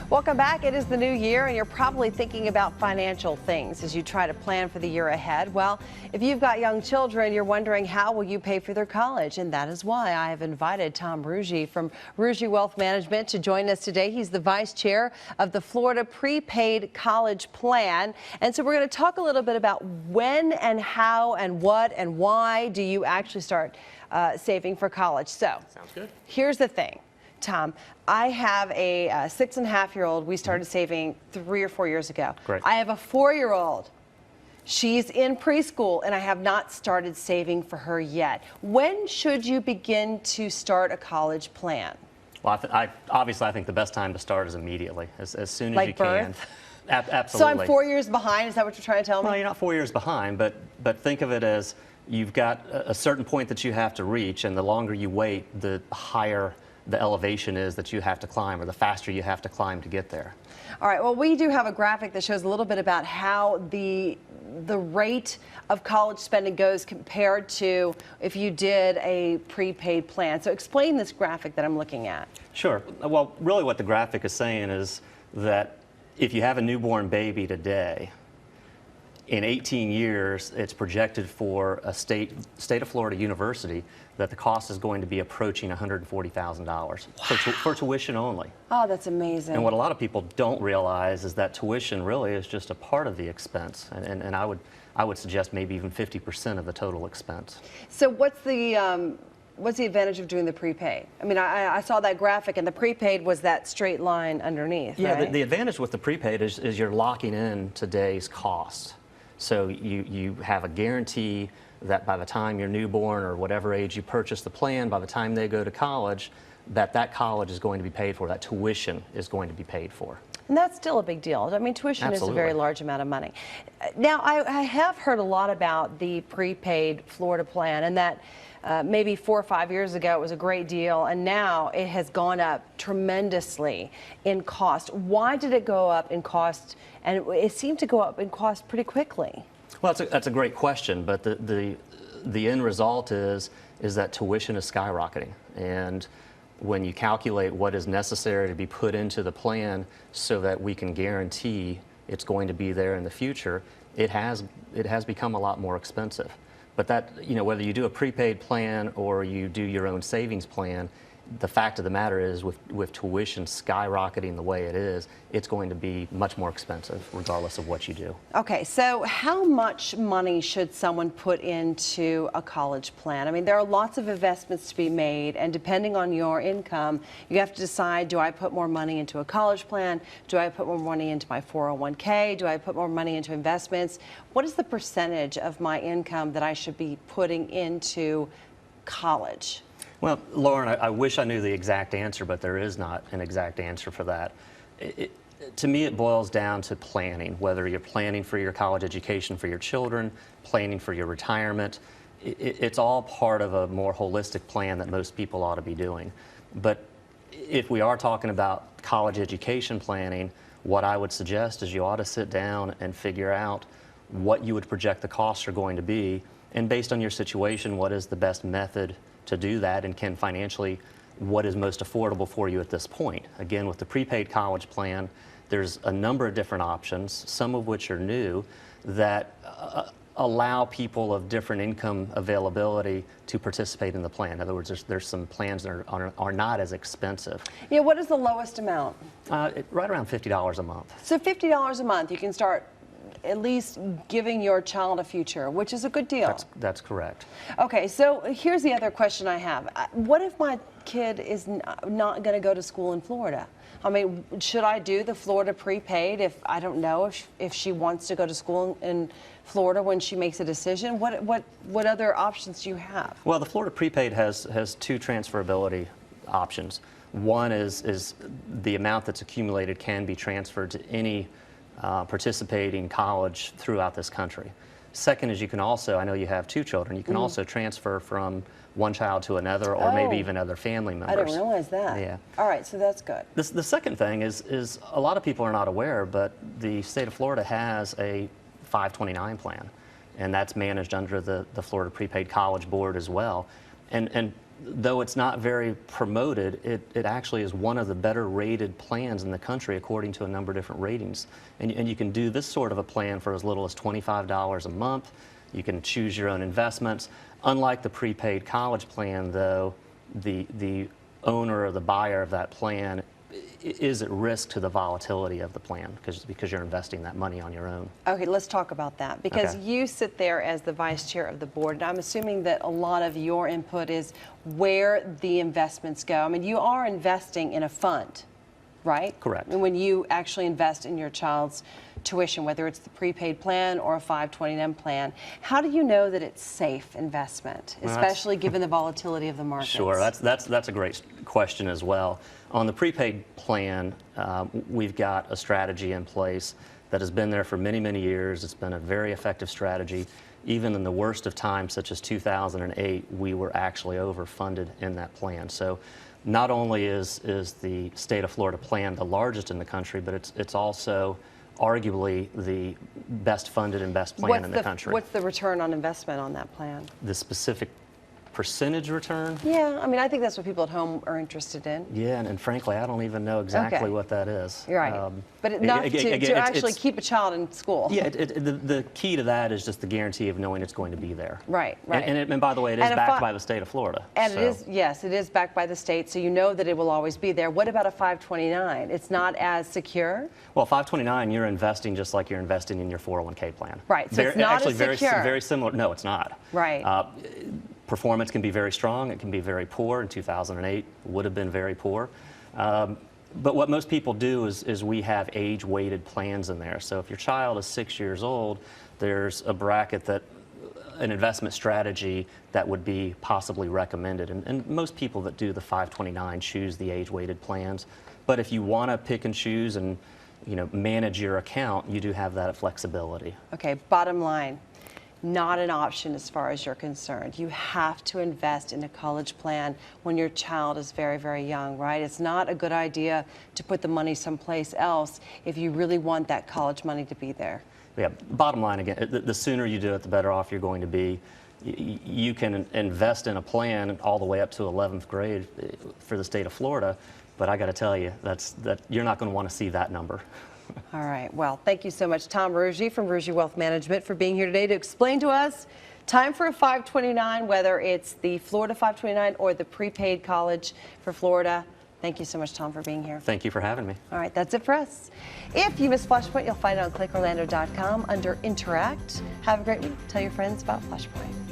Welcome back. It is the new year, and you're probably thinking about financial things as you try to plan for the year ahead. Well, if you've got young children, you're wondering how will you pay for their college, and that is why I have invited Tom Ruggie from Ruggie Wealth Management to join us today. He's the vice chair of the Florida Prepaid College Plan, and so we're going to talk a little bit about when and how and what and why do you actually start saving for college. So, sounds good. Here's the thing. Tom, I have a 6.5-year-old. We started saving 3 or 4 years ago. Great. I have a 4-year-old. She's in preschool, and I have not started saving for her yet. When should you begin to start a college plan? Well, obviously, I think the best time to start is immediately, as soon as like you birth? can. Absolutely. So I'm 4 years behind. Is that what you're trying to tell me? Well, you're not 4 years behind, but think of it as you've got a certain point that you have to reach, and the longer you wait, the higher the elevation is that you have to climb, or the faster you have to climb to get there. All right, well, we do have a graphic that shows a little bit about how the rate of college spending goes compared to if you did a prepaid plan. So explain this graphic that I'm looking at. Sure. Well, really what the graphic is saying is that if you have a newborn baby today, in 18 years, it's projected for a state of Florida university that the cost is going to be approaching $140,000 for tuition only. Oh, that's amazing. And what a lot of people don't realize is that tuition really is just a part of the expense, and I would suggest maybe even 50% of the total expense. So what's the advantage of doing the prepaid? I mean, I saw that graphic, and the prepaid was that straight line underneath, yeah, right? the advantage with the prepaid is you're locking in today's cost. So you have a guarantee that by the time you're newborn or whatever age you purchase the plan, by the time they go to college, that college is going to be paid for, that tuition is going to be paid for. And that's still a big deal. I mean, tuition Absolutely. is a very large amount of money. Now, I have heard a lot about the prepaid Florida plan, and that maybe 4 or 5 years ago it was a great deal, and now it has gone up tremendously in cost. Why did it go up in cost? And it seemed to go up in cost pretty quickly. Well, that's a great question, but the end result is that tuition is skyrocketing, and when you calculate what is necessary to be put into the plan so that we can guarantee it's going to be there in the future, it has become a lot more expensive. But that, whether you do a prepaid plan or you do your own savings plan, the fact of the matter is with tuition skyrocketing the way it is, it's going to be much more expensive regardless of what you do. Okay, so how much money should someone put into a college plan? I mean, there are lots of investments to be made, and depending on your income, you have to decide, do I put more money into a college plan? Do I put more money into my 401k? Do I put more money into investments? What is the percentage of my income that I should be putting into college? Well, Lauren, I wish I knew the exact answer, but there is not an exact answer for that. To me, it boils down to planning, whether you're planning for your college education for your children, planning for your retirement. It's all part of a more holistic plan that most people ought to be doing. But if we are talking about college education planning, what I would suggest is you ought to sit down and figure out what you would project the costs are going to be, and based on your situation, what is the best method to do that, and can financially, what is most affordable for you at this point. Again, with the prepaid college plan, there's a number of different options, some of which are new, that allow people of different income availability to participate in the plan. In other words, there's some plans that are not as expensive. Yeah, what is the lowest amount? Right around $50 a month. So $50 a month, you can start at least giving your child a future, which is a good deal. That's correct. Okay, so here's the other question I have. What if my kid is not going to go to school in Florida? I mean, should I do the Florida prepaid if I don't know if she wants to go to school in Florida when she makes a decision? What other options do you have? Well, the Florida prepaid has two transferability options. One is the amount that's accumulated can be transferred to any participating college throughout this country. Second is you can also, I know you have 2 children, you can also transfer from one child to another, or maybe even other family members. I didn't realize that. Yeah. All right, so that's good. The second thing is a lot of people are not aware, but the state of Florida has a 529 plan, and that's managed under the Florida Prepaid College Board as well. And though it's not very promoted, it actually is one of the better rated plans in the country according to a number of different ratings. And you can do this sort of a plan for as little as $25 a month. You can choose your own investments. Unlike the prepaid college plan, though, the owner or the buyer of that plan is at risk to the volatility of the plan because you're investing that money on your own. Okay, let's talk about that because Okay. you sit there as the vice chair of the board, and I'm assuming that a lot of your input is where the investments go. I mean, you are investing in a fund, right? Correct. And when you actually invest in your child's tuition, whether it's the prepaid plan or a 529 plan, how do you know that it's safe investment, especially given the volatility of the markets? Sure, that's a great question as well. On the prepaid plan, we've got a strategy in place that has been there for many, many years. It's been a very effective strategy. Even in the worst of times, such as 2008, we were actually overfunded in that plan. So not only is the state of Florida plan the largest in the country, but it's also arguably the best funded and best plan in the country. What's the return on investment on that plan? The specific percentage return? Yeah, I mean, I think that's what people at home are interested in. Yeah, and frankly, I don't even know exactly what that is. You're right. But enough to actually keep a child in school. Yeah, the key to that is just the guarantee of knowing it's going to be there. Right, right. And by the way, it is backed by the state of Florida. And so. it is, yes, it is backed by the state, so you know that it will always be there. What about a 529? It's not as secure? Well, 529, you're investing just like you're investing in your 401k plan. Right, so it's not actually as secure. Very similar. No, it's not. Right. Performance can be very strong. It can be very poor. In 2008, would have been very poor. But what most people do is we have age-weighted plans in there. So if your child is 6 years old, there's a bracket that an investment strategy that would be possibly recommended. And most people that do the 529 choose the age-weighted plans. But if you want to pick and choose and manage your account, you do have that flexibility. Okay, bottom line. Not an option as far as you're concerned. You have to invest in a college plan when your child is very, very young, right? It's not a good idea to put the money someplace else if you really want that college money to be there. Yeah, bottom line again, the sooner you do it, the better off you're going to be. You can invest in a plan all the way up to 11th grade for the state of Florida, but I got to tell you, you're not going to want to see that number. All right. Well, thank you so much, Tom Ruggie from Ruggie Wealth Management, for being here today to explain to us time for a 529, whether it's the Florida 529 or the prepaid college for Florida. Thank you so much, Tom, for being here. Thank you for having me. All right. That's it for us. If you missed Flashpoint, you'll find it on clickorlando.com under Interact. Have a great week. Tell your friends about Flashpoint.